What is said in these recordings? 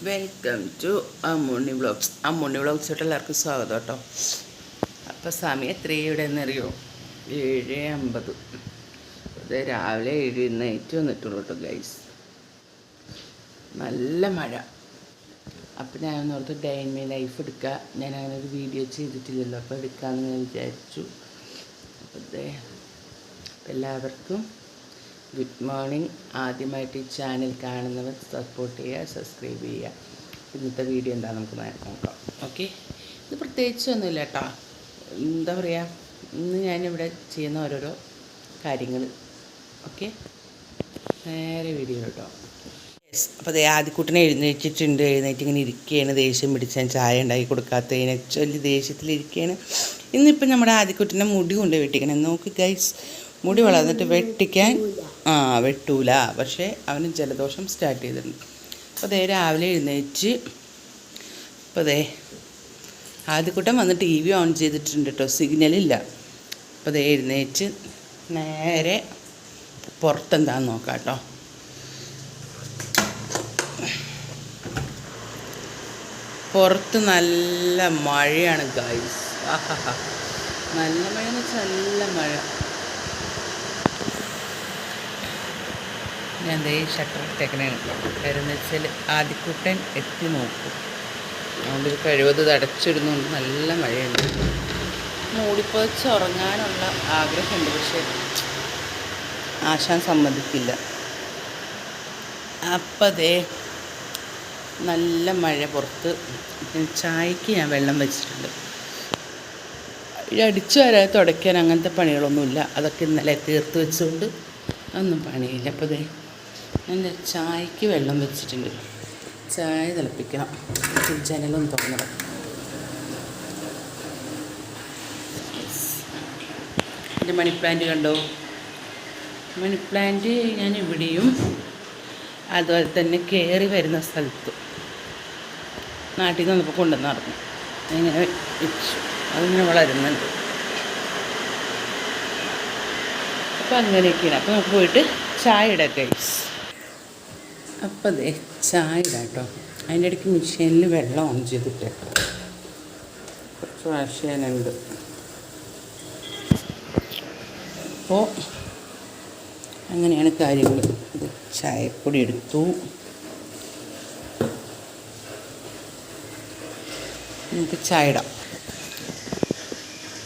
Welcome to Ammunni vlogs. Ammunni വ്ളോഗ്സിലോട്ട് എല്ലാവർക്കും സ്വാഗതം കേട്ടോ. അപ്പോൾ സമയം എത്രയുടെ എന്നറിയോ? 7:50. അത് രാവിലെ 7 വന്നിട്ടുള്ളൂ കേട്ടോ ഗൈസ്. നല്ല മഴ. അപ്പോൾ ഞാൻ ഓർത്ത് ഡേ ഇൻ മൈ ലൈഫ് എടുക്കുക. ഞാൻ അങ്ങനെ ഒരു വീഡിയോ ചെയ്തിട്ടില്ലല്ലോ, അപ്പോൾ എടുക്കാമെന്ന് ഞാൻ വിചാരിച്ചു. അപ്പോൾ എല്ലാവർക്കും ഗുഡ് മോർണിംഗ്. ആദ്യമായിട്ട് ഈ ചാനൽ കാണുന്നവർ സപ്പോർട്ട് ചെയ്യുക, സബ്സ്ക്രൈബ് ചെയ്യുക. ഇന്നത്തെ വീഡിയോ എന്താണെന്ന് നമുക്ക് നോക്കാം. ഓക്കെ, ഇത് പ്രത്യേകിച്ചൊന്നുമില്ല കേട്ടോ. എന്താ പറയുക, ഇന്ന് ഞാനിവിടെ ചെയ്യുന്ന ഓരോരോ കാര്യങ്ങൾ. ഓക്കെ, നേരെ വീഡിയോ കേട്ടോ. അപ്പോൾ അതേ ആദ്യക്കുട്ടനെ എഴുന്നേറ്റിട്ടുണ്ട്. എഴുന്നേറ്റ് ഇങ്ങനെ ഇരിക്കുകയാണ്. ദേഷ്യം പിടിച്ച് ഞാൻ ചായ ഉണ്ടാക്കി കൊടുക്കാത്തതിനെ ചൊല്ലി ദേഷ്യത്തിലിരിക്കുകയാണ്. ഇന്നിപ്പം നമ്മുടെ ആദ്യക്കുട്ടൻ്റെ മുടി കൊണ്ട് വെട്ടിക്കണം. നോക്ക് ഗൈസ്, മുടി വളർന്നിട്ട് വെട്ടിക്കാൻ വെട്ടൂല. പക്ഷേ അവന് ജലദോഷം സ്റ്റാർട്ട് ചെയ്തിട്ടുണ്ട്. അപ്പോൾ അതേ രാവിലെ എഴുന്നേറ്റ് അപ്പോൾ അതേ ആദ്യക്കുട്ടൻ വന്ന് ടി വി ഓൺ ചെയ്തിട്ടുണ്ട് കേട്ടോ, സിഗ്നലില്ല. അപ്പോൾ അതേ എഴുന്നേറ്റ് നേരെ പുറത്തെന്താന്ന് നോക്കാം കേട്ടോ. പുറത്ത് നല്ല മഴയാണ് ഗൈസ്. നല്ല മഴ എന്ന് വെച്ചാൽ നല്ല മഴ. ഞാൻ ദേ ഷട്ടർ ഇട്ടേക്കണേണ്. കാര്യം വെച്ചാൽ ആദ്യക്കുട്ടൻ എത്തി നോക്കും. അതുകൊണ്ട് ഒരു കഴിവത് അടച്ചിടുന്നുണ്ട്. നല്ല മഴയുണ്ട്. മൂടിപ്പൊതിച്ച് ഉറങ്ങാനുള്ള ആഗ്രഹമുണ്ട്, പക്ഷേ ആശാൻ സമ്മതിക്കില്ല. അപ്പം അതേ നല്ല മഴ പുറത്ത്. ചായക്ക് ഞാൻ വെള്ളം വെച്ചിട്ടുണ്ട്. അടിച്ചു വരാൻ തുടയ്ക്കാൻ അങ്ങനത്തെ പണികളൊന്നുമില്ല. അതൊക്കെ ഇന്നലെ തീർത്ത് വെച്ചുകൊണ്ട് ഒന്നും പണിയില്ല. അപ്പോൾ അതേ എൻ്റെ ചായക്ക് വെള്ളം വെച്ചിട്ടുണ്ട്. ചായ തിളപ്പിക്കണം. ജനലൊന്നും തുറന്നിടാം. എൻ്റെ മണി പ്ലാന്റ് കണ്ടോ? മണി പ്ലാന്റ് ഞാൻ ഇവിടെയും അതുപോലെ തന്നെ കയറി വരുന്ന സ്ഥലത്തും നാട്ടിൽ നിന്ന് വന്നപ്പോൾ കൊണ്ടുവന്ന് നടന്നു. ഇങ്ങനെ വെച്ചു. അതിങ്ങനെ വളരുന്നുണ്ട്. അപ്പോൾ അങ്ങനെയൊക്കെയാണ്. അപ്പോൾ നമുക്ക് പോയിട്ട് ചായ ഇടാം ഗൈസ്. അപ്പോൾ അതെ ചായ ഇടാം കേട്ടോ. അതിൻ്റെ ഇടയ്ക്ക് മെഷീനിൽ വെള്ളം ഓൺ ചെയ്തിട്ട് കുറച്ച് വാഷ് ചെയ്യാനുണ്ട്. അപ്പോൾ അങ്ങനെയാണ് കാര്യങ്ങൾ. ഇത് ചായപ്പൊടി എടുത്തു. നമുക്ക് ചായ ഇടാം.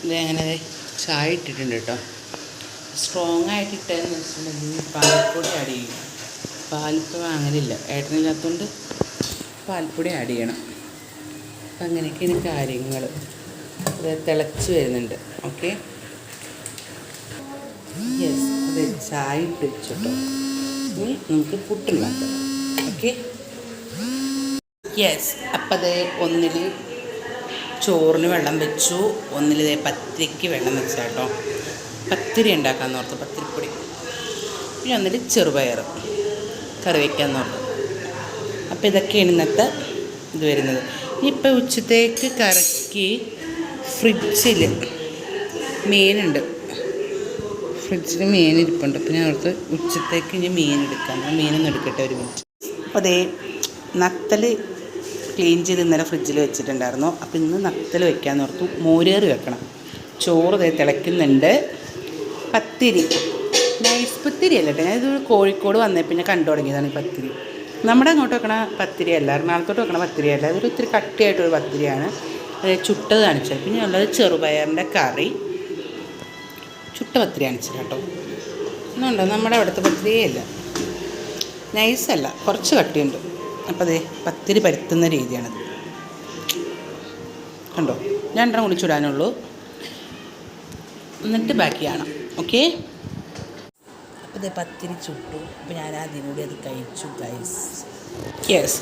ഇത് അങ്ങനെ ചായ ഇട്ടിട്ടുണ്ട് കേട്ടോ. സ്ട്രോങ് ആയിട്ട് ഇട്ടതെന്ന് വെച്ചിട്ടുണ്ടെങ്കിൽ പാൽപ്പൊടി ആഡ് ചെയ്യും. പാലിപ്പോൾ വാങ്ങലില്ല, ഏട്ടനില്ലാത്തതുകൊണ്ട് പാൽപ്പൊടി ആഡ് ചെയ്യണം. അപ്പം അങ്ങനെയൊക്കെയാണ് കാര്യങ്ങൾ. അത് തിളച്ച് വരുന്നുണ്ട്. ഓക്കെ, യെസ്, അത് ചായ ഇട്ട് വെച്ചിട്ടോ. ഇനി നമുക്ക് പുട്ടുണ്ടാക്കാം. Okay, yes. അപ്പം അത് ഒന്നിൽ ചോറിന് വെള്ളം വെച്ചു, ഒന്നിൽ പത്തിരിക്ക് വെള്ളം വെച്ചാട്ടോ. പത്തിരി ഉണ്ടാക്കാമെന്ന് ഓർത്തു, പത്തിരിപ്പൊടി. പിന്നെ ഒന്നിൽ ചെറുപയർ കറി വയ്ക്കാമെന്ന് ഓർത്തു. അപ്പോൾ ഇതൊക്കെയാണ് ഇന്നത്തെ ഇത് വരുന്നത്. ഇനിയിപ്പോൾ ഉച്ചത്തേക്ക് കറക്കി ഫ്രിഡ്ജിൽ മീനുണ്ട്. ഫ്രിഡ്ജിൽ മീൻ ഇരിപ്പുണ്ട്. അപ്പോൾ ഞാൻ ഓർത്ത് ഉച്ചത്തേക്ക് ഇനി മീൻ എടുക്കാം. മീനൊന്നും എടുക്കട്ടെ ഒരു മിനിറ്റ്. അപ്പോൾ അതേ നത്തൽ ക്ലീൻ ചെയ്ത് ഇന്നലെ ഫ്രിഡ്ജിൽ വെച്ചിട്ടുണ്ടായിരുന്നു. അപ്പോൾ ഇന്ന് നത്തൽ വയ്ക്കാമെന്ന് ഓർത്തു. മോരേറി വെക്കണം. ചോറ് തിളയ്ക്കുന്നുണ്ട്. പത്തിരി, നൈസ് പത്തിരി അല്ല കേട്ടോ. ഞാനിത് കോഴിക്കോട് വന്നേ പിന്നെ കണ്ടു തുടങ്ങിയതാണ് ഈ പത്തിരി. നമ്മുടെ അങ്ങോട്ട് വെക്കണ പത്തിരിയല്ല, എറണാകുളത്തോട്ട് വെക്കണ പത്തിരിയല്ല. അതൊരു ഒത്തിരി കട്ടിയായിട്ടൊരു പത്തിരിയാണ്. ചുട്ടത് കാണിച്ചത്. പിന്നെ ഉള്ളത് ചെറുപയറിൻ്റെ കറി, ചുട്ട പത്തിരി കാണിച്ചത് കേട്ടോ. ഒന്നുണ്ടോ, നമ്മുടെ അവിടുത്തെ പത്തിരിയേ അല്ല, നൈസല്ല, കുറച്ച് കട്ടിയുണ്ട്. അപ്പോൾ അതേ പത്തിരി പരത്തുന്ന രീതിയാണത്. കണ്ടോ, രണ്ടെണ്ണം കൂടി ചുടാനുള്ളൂ, എന്നിട്ട് ബാക്കി കാണാം. ഓക്കെ, അപ്പോൾ ഇത് പത്തിരി ചുട്ടു. അപ്പോൾ ഞാൻ ആദ്യം കൂടി അത് കഴിച്ചു ഗൈസ്. യെസ്,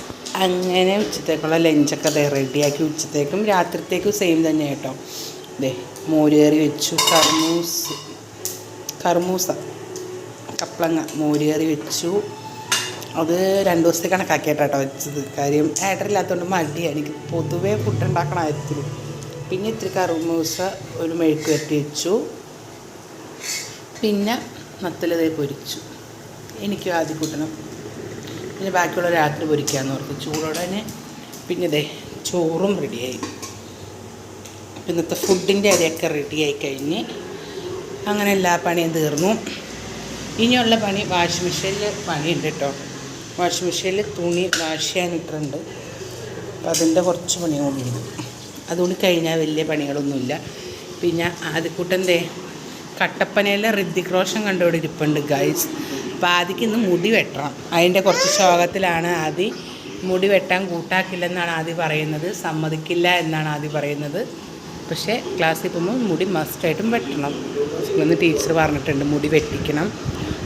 അങ്ങനെ ഉച്ചത്തേക്കുള്ള ലഞ്ചൊക്കെ അതെ റെഡിയാക്കി. ഉച്ചത്തേക്കും രാത്രിത്തേക്കും സെയിം തന്നെ കേട്ടോ. അതെ മോരുകറി വെച്ചു. കർമൂസ കപ്പളങ്ങ മോരുകറി വെച്ചു. അത് 2 ദിവസത്തെ കണക്കാക്കിയിട്ടാട്ടോ വെച്ചത്. കാര്യം ഏട്ടനില്ലാത്തതുകൊണ്ട് മടിയാണ് എനിക്ക് പൊതുവേ ഫുഡ് ഉണ്ടാക്കണ കാര്യത്തിൽ. പിന്നെ ഇത്തിരി കർമൂസ ഒരു മെഴുക്ക് വരട്ടി വെച്ചു. പിന്നെ നത്തലതേ പൊരിച്ചു. എനിക്ക് ആദ്യം കൂട്ടണം പിന്നെ ബാക്കിയുള്ള രാത്രി പൊരിക്കാമെന്ന് ഓർത്ത് ചൂടോടെ തന്നെ. പിന്നെ ഇതേ ചോറും റെഡിയായി. ഇന്നത്തെ ഫുഡിൻ്റെ അരിയൊക്കെ റെഡിയായി കഴിഞ്ഞ് അങ്ങനെ എല്ലാ പണിയും തീർന്നു. ഇനിയുള്ള പണി വാഷിംഗ് മെഷീനിൽ പണിയുണ്ട് കേട്ടോ. വാഷിംഗ് മെഷീനിൽ തുണി വാഷ് ചെയ്യാനിട്ടുണ്ട്. അപ്പോൾ അതിൻ്റെ കുറച്ച് പണി കൂടിയുണ്ട്. അതുകൊണ്ട് കഴിഞ്ഞാൽ വലിയ പണികളൊന്നുമില്ല. പിന്നെ ആദ്യക്കൂട്ടൻ്റെ കട്ടപ്പനയിലെ ഋതിക് റോഷൻ കണ്ടുകൊണ്ട് ഇരിപ്പുണ്ട് ഗൈസ്. അപ്പോൾ ആദ്യക്ക് ഇന്ന് മുടി വെട്ടണം. അതിൻ്റെ കുറച്ച് ശോകത്തിലാണ്. ആദ്യം മുടി വെട്ടാൻ കൂട്ടാക്കില്ലെന്നാണ് ആദ്യം പറയുന്നത്, സമ്മതിക്കില്ല എന്നാണ് ആദ്യം പറയുന്നത്. പക്ഷേ ക്ലാസ്സിൽ പോകുമ്പോൾ മുടി മസ്റ്റായിട്ടും വെട്ടണം എന്ന് ടീച്ചർ പറഞ്ഞിട്ടുണ്ട്. മുടി വെട്ടിക്കണം,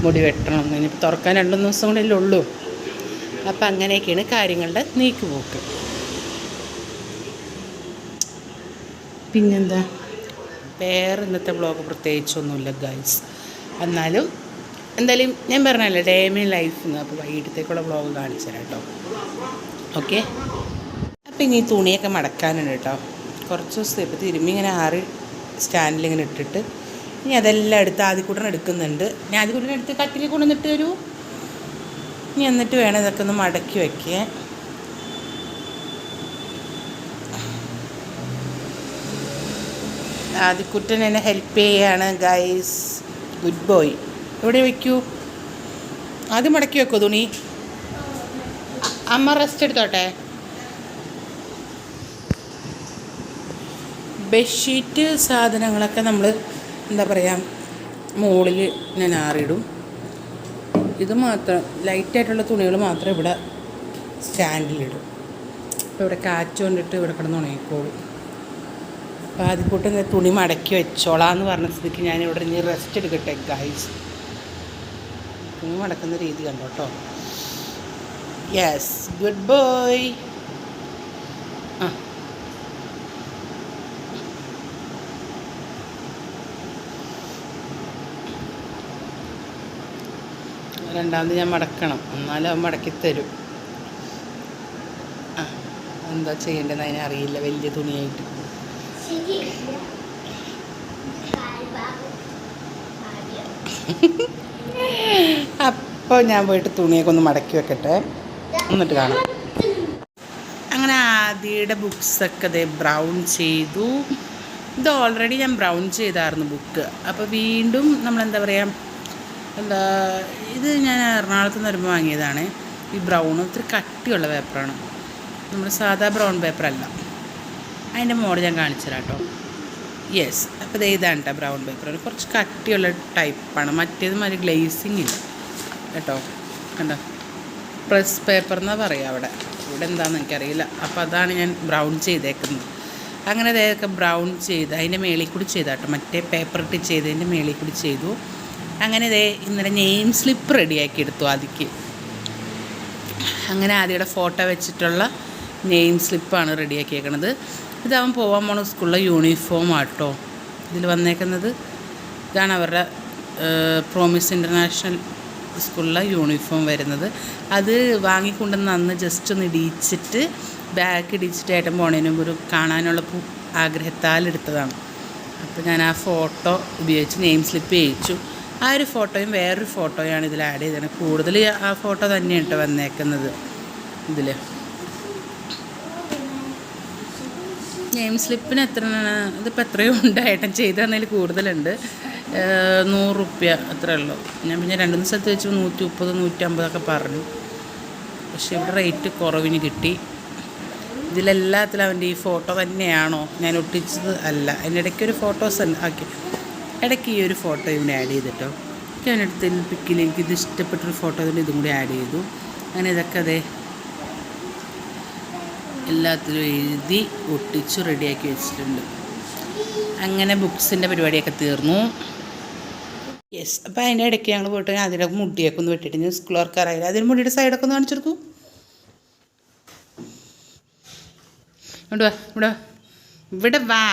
മുടി വെട്ടണം. ഇനിയിപ്പോൾ തുറക്കാൻ 2-3 ദിവസം കൂടെ ഉള്ളൂ. അപ്പം അങ്ങനെയൊക്കെയാണ് കാര്യങ്ങളുടെ നീക്കുപോക്ക്. പിന്നെന്താ, വേറെ ഇന്നത്തെ വ്ളോഗ് പ്രത്യേകിച്ചൊന്നുമില്ല ഗൈസ്. എന്നാലും എന്തായാലും ഞാൻ പറഞ്ഞല്ലോ ഡേ മൈ ലൈഫ് എന്ന്. അപ്പോൾ വൈകിട്ടത്തേക്കുള്ള വ്ളോഗ് കാണിച്ചു തരാം കേട്ടോ. ഓക്കെ. അപ്പോൾ ഇനി തുണിയൊക്കെ മടക്കാനുണ്ട് കേട്ടോ. കുറച്ച് ദിവസത്തെ ഇപ്പോൾ തിരുമ്മി ഇങ്ങനെ ആറി സ്റ്റാൻഡിലിങ്ങനെ ഇട്ടിട്ട് ഇനി അതെല്ലാം എടുത്ത് ആദ്യക്കൂട്ടൻ എടുക്കുന്നുണ്ട്. ഞാൻ ആദ്യക്കൂട്ടൻ എടുത്ത് കട്ടിലിൽ കൊണ്ടുവന്നിട്ട് വരൂ. ഇനി എന്നിട്ട് വേണം ഇതൊക്കെ ഒന്ന് മടക്കി വയ്ക്കാൻ. ആദ്യക്കുട്ടൻ എന്നെ ഹെൽപ്പ് ചെയ്യാണ് ഗൈസ്. Good boy. എവിടെ വയ്ക്കൂ? ആദ്യം മടക്കി വെക്കോ തുണി? അമ്മ റെസ്റ്റ് എടുത്തോട്ടെ. ബെഡ്ഷീറ്റ് സാധനങ്ങളൊക്കെ നമ്മൾ എന്താ പറയുക മുകളിൽ ഞാൻ ആറിയിടും. ഇത് മാത്രം ലൈറ്റായിട്ടുള്ള തുണികൾ മാത്രം ഇവിടെ സ്റ്റാൻഡിലിടും. അപ്പോൾ ഇവിടെ കാറ്റ് കൊണ്ടിട്ട് ഇവിടെ കിടന്ന് ഉണങ്ങിക്കോളും. അപ്പോൾ ആദ്യക്കൂട്ടം തുണി മടക്കി വെച്ചോളാന്ന് പറഞ്ഞ സ്ഥിതിക്ക് ഞാനിവിടെ ഇനി റെസ്റ്റ് എടുക്കട്ടെ ഗൈസ്. തുണി മടക്കുന്ന രീതി കണ്ടോ കേട്ടോ. Yes, good boy. ആ രണ്ടാമത് ഞാൻ മടക്കണം, എന്നാലും അവൻ മടക്കി തരും. ആ എന്താ ചെയ്യേണ്ടതെന്ന് അതിനറിയില്ല വലിയ തുണിയായിട്ട്. അപ്പോൾ ഞാൻ പോയിട്ട് തുണിയൊക്കെ ഒന്ന് മടക്കി വെക്കട്ടെ, എന്നിട്ട് കാണാം. അങ്ങനെ ആദ്യയുടെ ബുക്സൊക്കെ ഇതേ ബ്രൗൺ ചെയ്തു. ഇത് ഓൾറെഡി ഞാൻ ബ്രൗൺ ചെയ്തായിരുന്നു ബുക്ക്. അപ്പോൾ വീണ്ടും നമ്മളെന്താ പറയുക, ഇത് ഞാൻ എറണാകുളത്ത് നിന്ന് വരുമ്പോൾ വാങ്ങിയതാണ്. ഈ ബ്രൗൺ ഒത്തിരി കട്ടിയുള്ള പേപ്പറാണ്, നമ്മുടെ സാധാ ബ്രൗൺ പേപ്പറല്ല. അതിൻ്റെ മോഡ് ഞാൻ കാണിച്ചു തരാം കേട്ടോ. യെസ്, അപ്പോൾ ഇതാണ് കേട്ടോ ബ്രൗൺ പേപ്പർ. കുറച്ച് കട്ടിയുള്ള ടൈപ്പാണ്. മറ്റേത് മാതിരി ഗ്ലേസിങ് ഇല്ല കേട്ടോ. കണ്ടോ, പ്രസ് പേപ്പർ എന്നാണ് പറയുക ഇവിടെ എന്താണെന്ന് എനിക്കറിയില്ല. അപ്പോൾ അതാണ് ഞാൻ ബ്രൗൺ ചെയ്തേക്കുന്നത്. അങ്ങനെ ഇതൊക്കെ ബ്രൗൺ ചെയ്ത് അതിൻ്റെ മേളിൽ കൂടി ചെയ്താട്ടോ, മറ്റേ പേപ്പർ ഇട്ട് ചെയ്തതിൻ്റെ മേളിൽ കൂടി ചെയ്തു. അങ്ങനെ ഇന്നലെ നെയിം സ്ലിപ്പ് റെഡിയാക്കി എടുത്തു ആദ്യക്ക്. അങ്ങനെ ആദ്യയുടെ ഫോട്ടോ വെച്ചിട്ടുള്ള നെയിം സ്ലിപ്പാണ് റെഡിയാക്കിയേക്കണത്. ഇതാവൻ പോകാൻ പോണ സ്കൂളിലെ യൂണിഫോം ആട്ടോ ഇതിൽ വന്നേക്കുന്നത്. ഇതാണ് അവരുടെ പ്രോമിസ് ഇൻ്റർനാഷണൽ സ്കൂളിലെ യൂണിഫോം വരുന്നത്. അത് വാങ്ങിക്കൊണ്ടുവന്ന് അന്ന് ജസ്റ്റ് ഒന്ന് ഇടിച്ചിട്ട് ബാഗ് ഇടിച്ചിട്ട് ഏട്ടൻ പോണതിന് മുമ്പ് ഒരു കാണാനുള്ള ആഗ്രഹത്താൽ എടുത്തതാണ്. അപ്പോൾ ഞാൻ ആ ഫോട്ടോ ഉപയോഗിച്ച് നെയിം സ്ലിപ്പ് ചെയ്യിച്ചു. ആ ഒരു ഫോട്ടോയും വേറൊരു ഫോട്ടോയാണ് ഇതിൽ ആഡ് ചെയ്തത്. കൂടുതൽ ആ ഫോട്ടോ തന്നെയാണ് കേട്ടോ വന്നേക്കുന്നത് ഇതിൽ. നെയിം സ്ലിപ്പിന് ഇതിപ്പോൾ എത്രയോ ഉണ്ട്, ഏട്ടൻ ചെയ്ത് തന്നതിൽ കൂടുതലുണ്ട്. 100 രൂപ അത്രേ ഉള്ളൂ. ഞാൻ പിന്നെ 2-3 സ്ഥലത്ത് വെച്ച് 130, 150 പറഞ്ഞു. പക്ഷേ ഇവിടെ റേറ്റ് കുറവിന് കിട്ടി. ഇതിലെല്ലാത്തിലും അവൻ്റെ ഈ ഫോട്ടോ തന്നെയാണോ ഞാൻ ഒട്ടിച്ചത് അല്ല. അതിൻ്റെ ഇടയ്ക്കൊരു ഫോട്ടോസ് ആക്കി ഇടയ്ക്ക് ഈ ഒരു ഫോട്ടോ ഇവിടെ ആഡ് ചെയ്തിട്ടോ. ഞാനെടുത്ത് പിക്കിൽ എനിക്കിത് ഇഷ്ടപ്പെട്ടൊരു ഫോട്ടോ തന്നെ ഇതും കൂടി ആഡ് ചെയ്തു. അങ്ങനെ ഇതൊക്കെ എല്ലാത്തിലും എഴുതി ഒട്ടിച്ചു റെഡിയാക്കി വെച്ചിട്ടുണ്ട്. അങ്ങനെ ബുക്സിൻ്റെ പരിപാടിയൊക്കെ തീർന്നു. യെസ്, അപ്പോൾ അതിൻ്റെ ഇടയ്ക്ക് ഞങ്ങൾ പോയിട്ട് അതിൻ്റെ മുടിയൊക്കെ ഒന്ന് വെട്ടിയിട്ട് ഞാൻ സ്കൂൾ വർക്കാറായില്ല. അതിന് മുടിയുടെ സൈഡൊക്കെ ഒന്ന് കാണിച്ചെടുത്തു. ഇവിടെ വാ.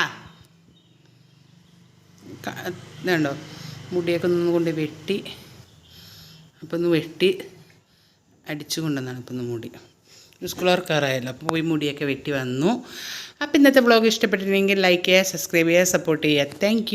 ഇതുണ്ടോ, മുടിയൊക്കെ ഒന്ന് കൊണ്ട് വെട്ടി. അപ്പോൾ ഒന്ന് വെട്ടി അടിച്ചു കൊണ്ടുവന്നാണ് ഇപ്പം ഒന്ന് മുടി. സ്കൂൾ വർക്കാറായല്ലോ, അപ്പോൾ പോയി മുടിയൊക്കെ വെട്ടി വന്നു. അപ്പോൾ ഇന്നത്തെ വ്ളോഗ് ഇഷ്ടപ്പെട്ടിട്ടുണ്ടെങ്കിൽ ലൈക്ക് ചെയ്യുക, സബ്സ്ക്രൈബ് ചെയ്യുക, സപ്പോർട്ട് ചെയ്യുക. താങ്ക്